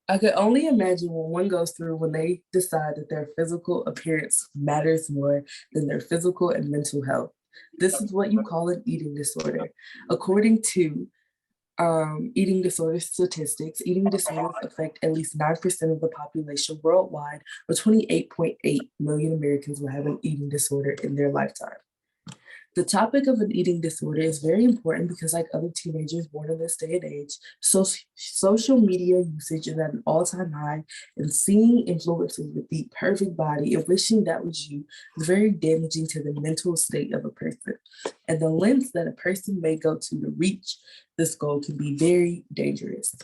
I could only imagine what one goes through when they decide that their physical appearance matters more than their physical and mental health. This is what you call an eating disorder. According to eating disorder statistics, eating disorders affect at least 9% of the population worldwide, or 28.8 million Americans will have an eating disorder in their lifetime. The topic of an eating disorder is very important because, like other teenagers born in this day and age, social media usage is at an all-time high, and seeing influencers with the perfect body and wishing that was you is very damaging to the mental state of a person. And the lengths that a person may go to reach this goal can be very dangerous.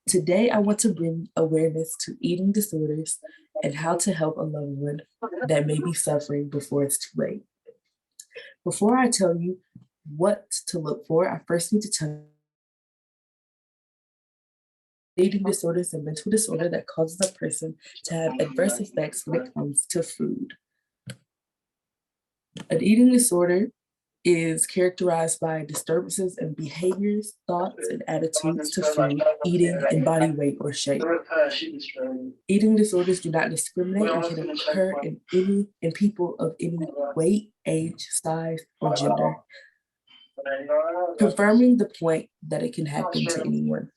Today, I want to bring awareness to eating disorders and how to help a loved one that may be suffering before it's too late. Before I tell you what to look for, I first need to tell you eating disorder is a mental disorder that causes a person to have adverse effects when it comes to food. An eating disorder is characterized by disturbances in behaviors, thoughts, and attitudes to food, eating, and body weight or shape. Eating disorders do not discriminate and can occur in people of any weight, age, size, or gender, confirming the point that it can happen to anyone.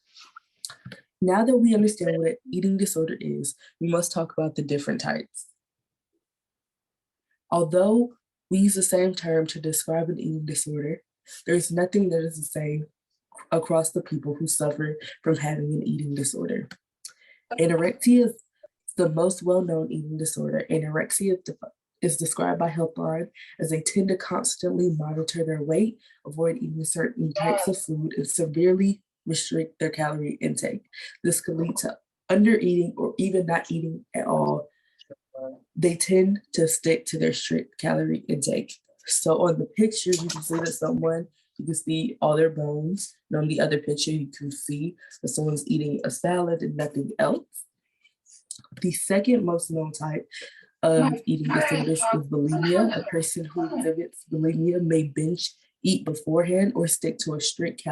Now that we understand what an eating disorder is, we must talk about the different types. Although we use the same term to describe an eating disorder, there's nothing that is the same across the people who suffer from having an eating disorder. Anorexia is the most well-known eating disorder. Anorexia is described by Healthline as they tend to constantly monitor their weight, avoid eating certain types of food, and severely restrict their calorie intake. This could lead to under-eating or even not eating at all. They tend to stick to their strict calorie intake. So on the picture, you can see that you can see all their bones. And on the other picture, you can see that someone's eating a salad and nothing else. The second most known type of eating disorders is bulimia. A person who exhibits bulimia may binge eat beforehand or stick to a strict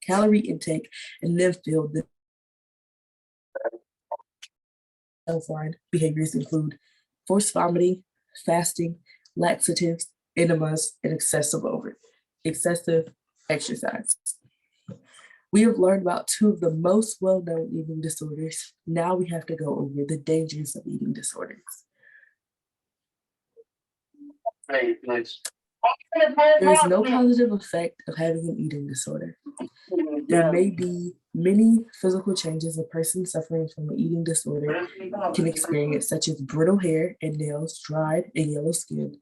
calorie intake and then feel the self-line behaviors include forced vomiting, fasting, laxatives, enemas, and excessive exercise. We have learned about two of the most well-known eating disorders. Now we have to go over the dangers of eating disorders. There is no positive effect of having an eating disorder. There may be many physical changes a person suffering from an eating disorder can experience, such as brittle hair and nails, dried and yellow skin.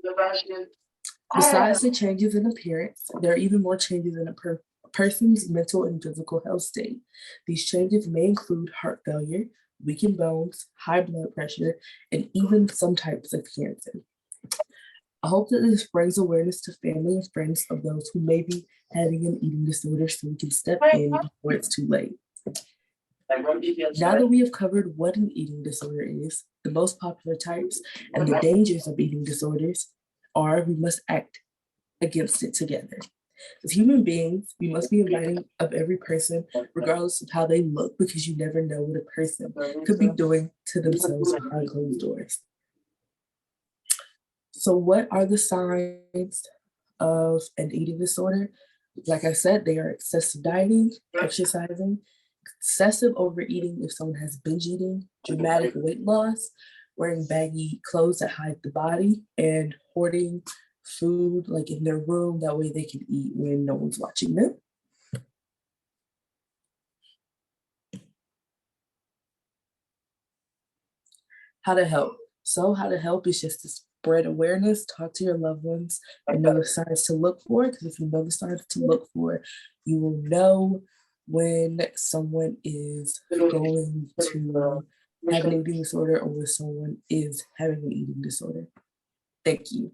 Besides the changes in appearance, there are even more changes in a person's mental and physical health state. These changes may include heart failure, weakened bones, high blood pressure, and even some types of cancer. I hope that this brings awareness to family and friends of those who may be having an eating disorder so we can step in before it's too late. Now that we have covered what an eating disorder is, the most popular types, and the dangers of eating disorders are, we must act against it together. As human beings, we must be inviting of every person, regardless of how they look, because you never know what a person could be doing to themselves behind closed doors. So what are the signs of an eating disorder? Like I said, they are excessive dieting, exercising, excessive overeating if someone has binge eating, dramatic weight loss, wearing baggy clothes that hide the body, and hoarding food like in their room. That way they can eat when no one's watching them. How to help. So how to help is just to spread awareness, talk to your loved ones, and know the signs to look for. Because if you know the signs to look for, you will know when someone is going to have an eating disorder or when someone is having an eating disorder. Thank you.